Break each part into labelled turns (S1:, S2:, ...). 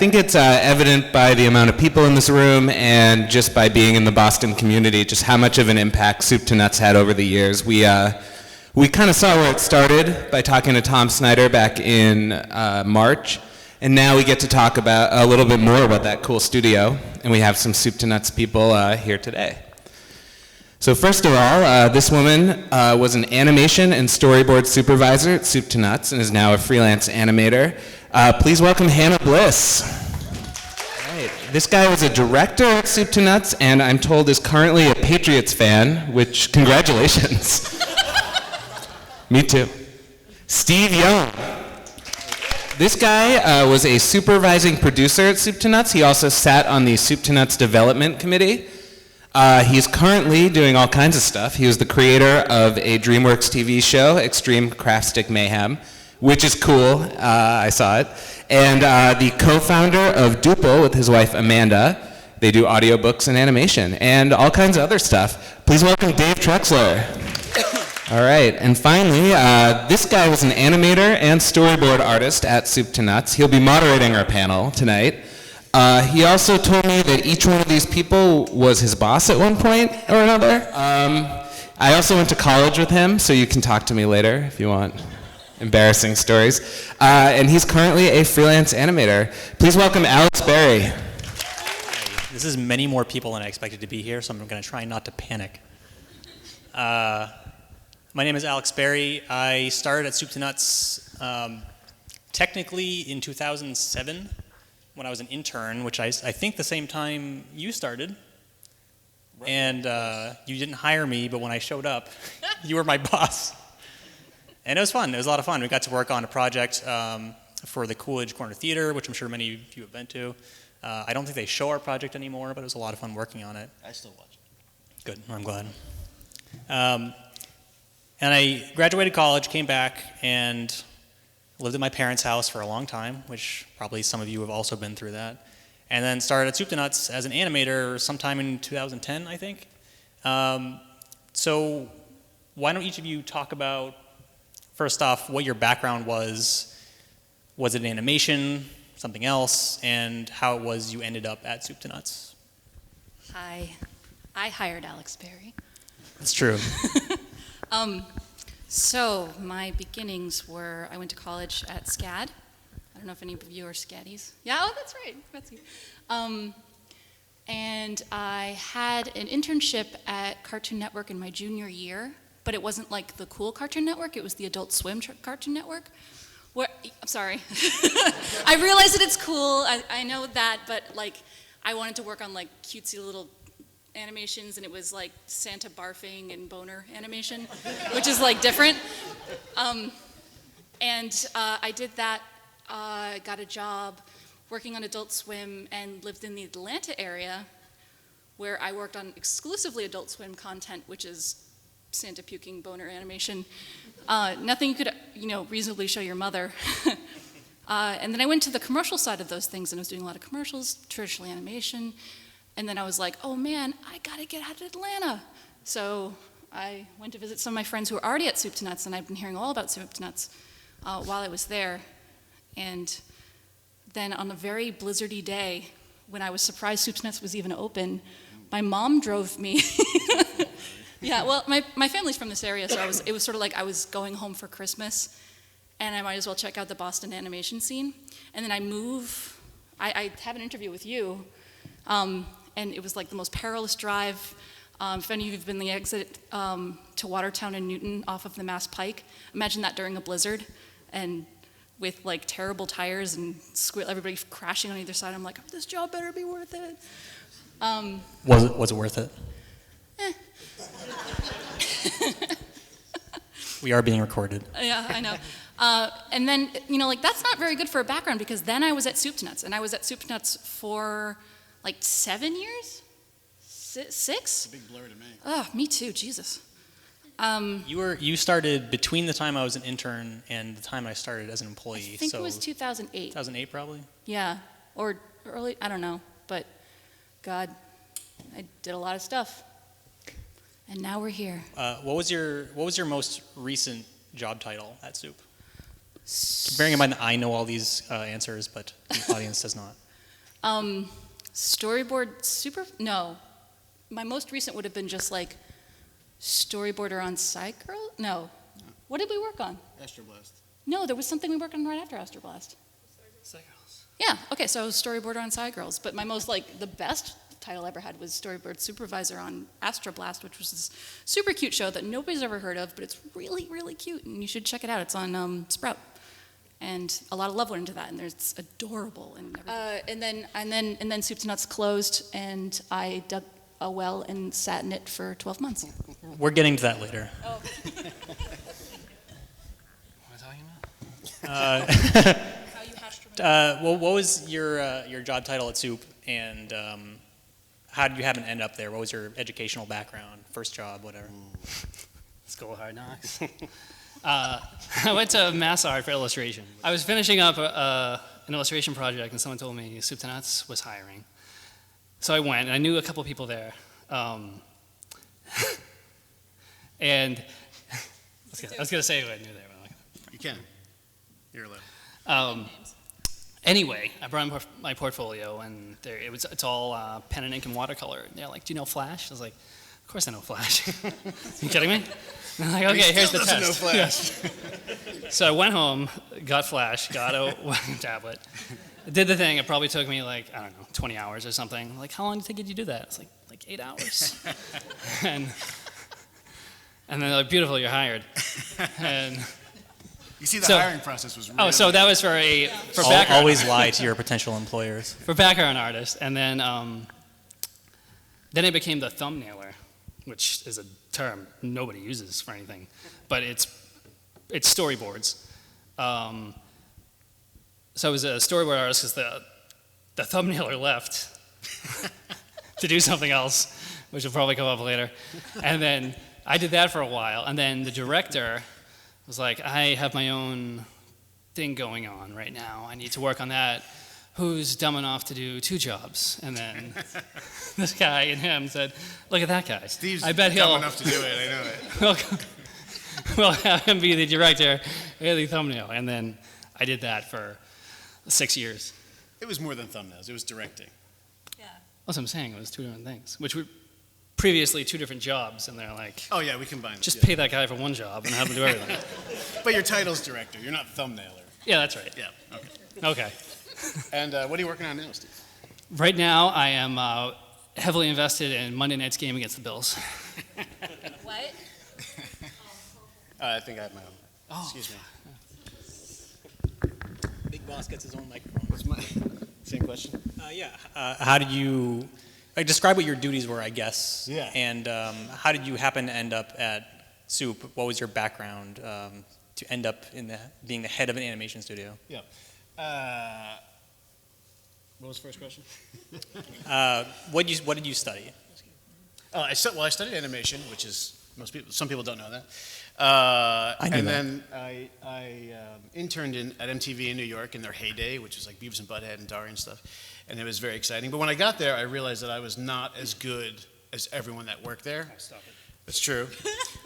S1: I think it's evident by the amount of people in this room and just by being in the Boston community just how much of an impact Soup2Nuts had over the years. We kind of saw where it started by talking to Tom Snyder back in March, and now we get to talk about a little bit more about that cool studio, and we have some Soup2Nuts people here today. So first of all, this woman was an animation and storyboard supervisor at Soup2Nuts and is now a freelance animator. Please welcome Hanna Bliss. All right. This guy was a director at Soup2Nuts and I'm told is currently a Patriots fan, which congratulations. Me too. Steve Young. This guy was a supervising producer at Soup2Nuts. He also sat on the Soup2Nuts development committee. He's currently doing all kinds of stuff. He was the creator of a DreamWorks TV show, Extreme Craft Stick Mayhem, which is cool. I saw it. And the co-founder of Duple with his wife Amanda. They do audiobooks and animation and all kinds of other stuff. Please welcome Dave Trexler. All right, and finally, this guy was an animator and storyboard artist at Soup2Nuts. He'll be moderating our panel tonight. He also told me that each one of these people was his boss at one point or another. I also went to college with him, so you can talk to me later if you want embarrassing stories. And he's currently a freelance animator. Please welcome Alex Berry.
S2: This is many more people than I expected to be here, so I'm going to try not to panic. My name is Alex Berry. I started at Soup2Nuts technically in 2007. When I was an intern, which I think the same time you started, right. And you didn't hire me, but when I showed up, you were my boss. And it was fun. It was a lot of fun. We got to work on a project for the Coolidge Corner Theater, which I'm sure many of you have been to. I don't think they show our project anymore, but it was a lot of fun working on it.
S3: I still watch it.
S2: Good. I'm glad. And I graduated college, came back, and lived at my parents' house for a long time, which probably some of you have also been through that. And then started at Soup2Nuts as an animator sometime in 2010, I think. So why don't each of you talk about, first off, what your background was? Was it animation, something else, and how it was you ended up at Soup2Nuts?
S4: Hi, I hired Alex Berry.
S2: That's true.
S4: So my beginnings were, I went to college at SCAD. I don't know if any of you are SCADies. Yeah, oh, that's right. That's you. And I had an internship at Cartoon Network in my junior year, but it wasn't like the cool Cartoon Network. It was the Adult Swim Cartoon Network. Where, I'm sorry. I realize that it's cool. I know that, but like, I wanted to work on like cutesy little animations, and it was like Santa barfing and boner animation, which is like different. And I did that, got a job working on Adult Swim and lived in the Atlanta area where I worked on exclusively Adult Swim content, which is Santa puking boner animation. Nothing you could, reasonably show your mother. And then I went to the commercial side of those things and I was doing a lot of commercials, traditional animation. And then I was like, oh man, I gotta get out of Atlanta. So I went to visit some of my friends who were already at Soup2Nuts, and I've been hearing all about Soup2Nuts while I was there. And then on a very blizzardy day, when I was surprised Soup2Nuts was even open, my mom drove me. Yeah, well, my family's from this area, so it was sort of like I was going home for Christmas, and I might as well check out the Boston animation scene. And then I have an interview with you, and it was like the most perilous drive. If any of you have been the exit to Watertown and Newton off of the Mass Pike, imagine that during a blizzard and with like terrible tires and everybody crashing on either side. I'm like, oh, this job better be worth it.
S2: Was it worth it? We are being recorded.
S4: Yeah, I know. And then, that's not very good for a background because then I was at Soup2Nuts, and I was at Soup2Nuts for like 7 years? 6?
S3: It's a big blur to me.
S4: Oh, me too, Jesus.
S2: You started between the time I was an intern and the time I started as an employee.
S4: I think it was 2008.
S2: 2008 probably?
S4: Yeah, or early, I don't know, but God, I did a lot of stuff. And now we're here.
S2: What was your most recent job title at Soup? Bearing in mind that I know all these answers, but the audience does not.
S4: Storyboard no. My most recent would have been just like storyboarder on Psygirl? No. What did we work on?
S3: Astroblast.
S4: No, there was something we worked on right after Astroblast. Yeah, okay, so I was storyboarder on Psygirls, but my most, the best title I ever had was storyboard supervisor on Astroblast, which was this super cute show that nobody's ever heard of, but it's really, really cute, and you should check it out. It's on Sprout. And a lot of love went into that, and it's adorable and everything. And then Soup2Nuts closed, and I dug a well and sat in it for 12 months.
S2: We're getting to that later.
S4: Oh.
S3: What am I talking about?
S4: How you hashed them.
S2: Well, what was your job title at Soup, and how did you happen to end up there? What was your educational background, first job, whatever?
S5: School of Hard Knocks. I went to Mass Art for illustration. I was finishing up an illustration project, and someone told me Soup2Nuts was hiring. So I went, and I knew a couple people there. And I was going to say who I knew there. But
S3: You can. You're allowed.
S5: Anyway, I brought my portfolio, and it's all pen and ink and watercolor. And they're like, "Do you know Flash?" I was like, "Of course I know Flash." You kidding me? And I'm like, "Okay, here's the test."
S3: No Flash.
S5: So I went home, got Flash, got a tablet, did the thing. It probably took me 20 hours or something. Like, how long did it take you to do that? It's like 8 hours. and they're like, "Beautiful, you're hired." And
S3: You see, the hiring process was really...
S5: so that was for background.
S2: Always lie to your potential employers.
S5: For background artist, and then it became the thumbnailer, which is a term nobody uses for anything, but it's storyboards. So I was a storyboard artist because the thumbnailer left to do something else, which will probably come up later, and then I did that for a while, and then the director was like, "I have my own thing going on right now. I need to work on that. Who's dumb enough to do 2 jobs?" And then this guy and him said, "Look at that guy.
S3: Steve's
S5: I bet
S3: dumb enough to do it, I know it.
S5: we'll have him be the director of the thumbnail." And then I did that for 6 years.
S3: It was more than thumbnails, it was directing.
S4: Yeah.
S5: That's what I'm saying. It was 2 different things, which were previously 2 different jobs. And they're like,
S3: Oh yeah, we combined it.
S5: just
S3: yeah.
S5: pay that guy for 1 job and have him do everything.
S3: But your title's director, you're not thumbnailer.
S5: Yeah, that's right.
S3: Yeah, okay.
S5: Okay.
S3: And what are you working on now, Steve?
S5: Right now, I am heavily invested in Monday night's game against the Bills.
S4: What?
S3: I think I have my own. Oh. Excuse me.
S2: Big boss gets his own microphone.
S3: What's my... Same question?
S2: How did you describe what your duties were, I guess?
S3: Yeah.
S2: And how did you happen to end up at Soup? What was your background to end up being the head of an animation studio?
S3: Yeah. What was the first question?
S2: What did you study?
S3: I studied animation, which is some people don't know that.
S2: I knew
S3: and
S2: that.
S3: then I interned at MTV in New York in their heyday, which was like Beavis and Butthead and Dari and stuff, and it was very exciting. But when I got there, I realized that I was not as good as everyone that worked there.
S5: Oh, stop it.
S3: That's true.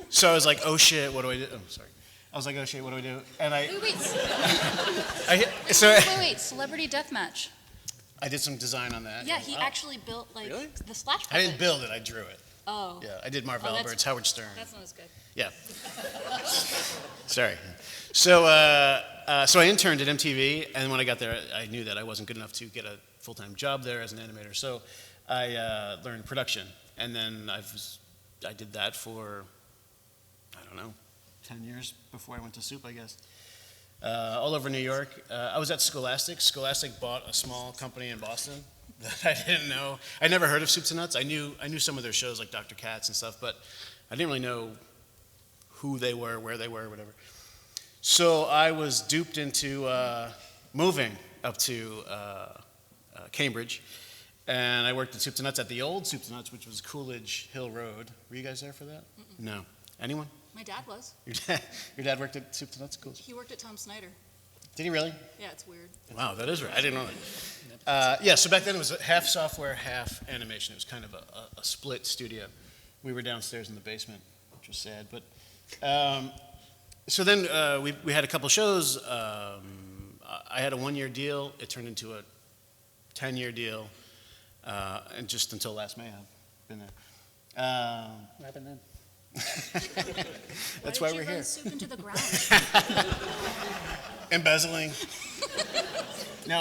S3: So I was like, "Oh shit, what do I do?" Oh, sorry. I was like, "Oh shit, what do I do?" And
S4: Wait.
S3: so
S4: Celebrity Deathmatch.
S3: I did some design on that.
S4: Yeah, he actually built
S3: Really?
S4: the Splash
S3: I didn't
S4: puppet.
S3: build it, I drew it.
S4: Oh.
S3: Yeah, I did Marv
S4: Oh, that's-
S3: Albert's, Howard Stern.
S4: That's not as good.
S3: Yeah. Sorry. So I interned at MTV, and when I got there, I knew that I wasn't good enough to get a full-time job there as an animator. So I learned production, and then I did that for, I don't know, 10 years before I went to Soup, I guess. All over New York. I was at Scholastic. Scholastic bought a small company in Boston that I didn't know. I never heard of Soup2Nuts. I knew some of their shows like Dr. Katz and stuff, but I didn't really know who they were, where they were, whatever. So I was duped into moving up to Cambridge, and I worked at Soup2Nuts at the old Soup2Nuts, which was Coolidge Hill Road. Were you guys there for that?
S4: Mm-mm.
S3: No. Anyone?
S4: My dad was.
S3: Your dad worked at Soup2Nuts? Cool.
S4: He worked at Tom Snyder.
S3: Did he really?
S4: Yeah, it's weird.
S3: Wow, that is right. I didn't know that. Yeah, so back then it was half software, half animation. It was kind of a split studio. We were downstairs in the basement, which was sad. But so then we had a couple shows. I had a 1-year deal. It turned into a 10-year deal, and just until last May I've been there.
S5: What happened then?
S3: That's why we're
S4: Why did you
S3: here.
S4: run Soup into the ground?
S3: Embezzling. No,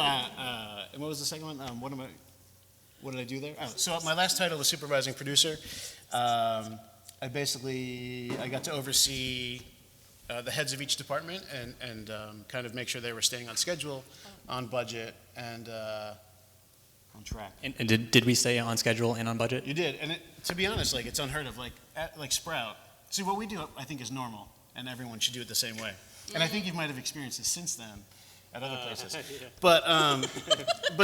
S3: and what was the second one? What did I do there? Oh, so my last title was supervising producer. I got to oversee the heads of each department and kind of make sure they were staying on schedule, on budget, and on track.
S2: And did we stay on schedule and on budget?
S3: You did, and to be honest, like it's unheard of. Like Sprout. See, what we do, I think, is normal, and everyone should do it the same way. And I think you might have experienced this since then at other places.
S2: Yeah.
S3: But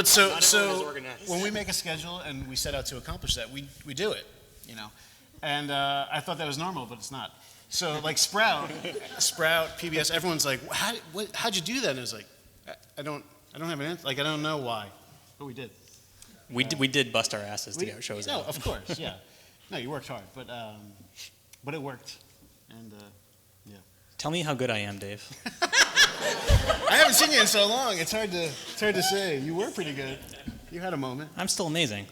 S3: so
S2: Not everyone is organized.
S3: when we make a schedule and we set out to accomplish that, we do it, you know. And I thought that was normal, but it's not. So like Sprout, PBS, everyone's like, how'd you do that? And it was like, I don't have an answer. Like I don't know why, but we did.
S2: We did bust our asses to get shows
S3: No,
S2: out.
S3: of course, yeah. No, you worked hard, but it worked, and yeah.
S2: Tell me how good I am, Dave.
S3: I haven't seen you in so long. It's hard to say. You were pretty good. You had a moment.
S2: I'm still amazing.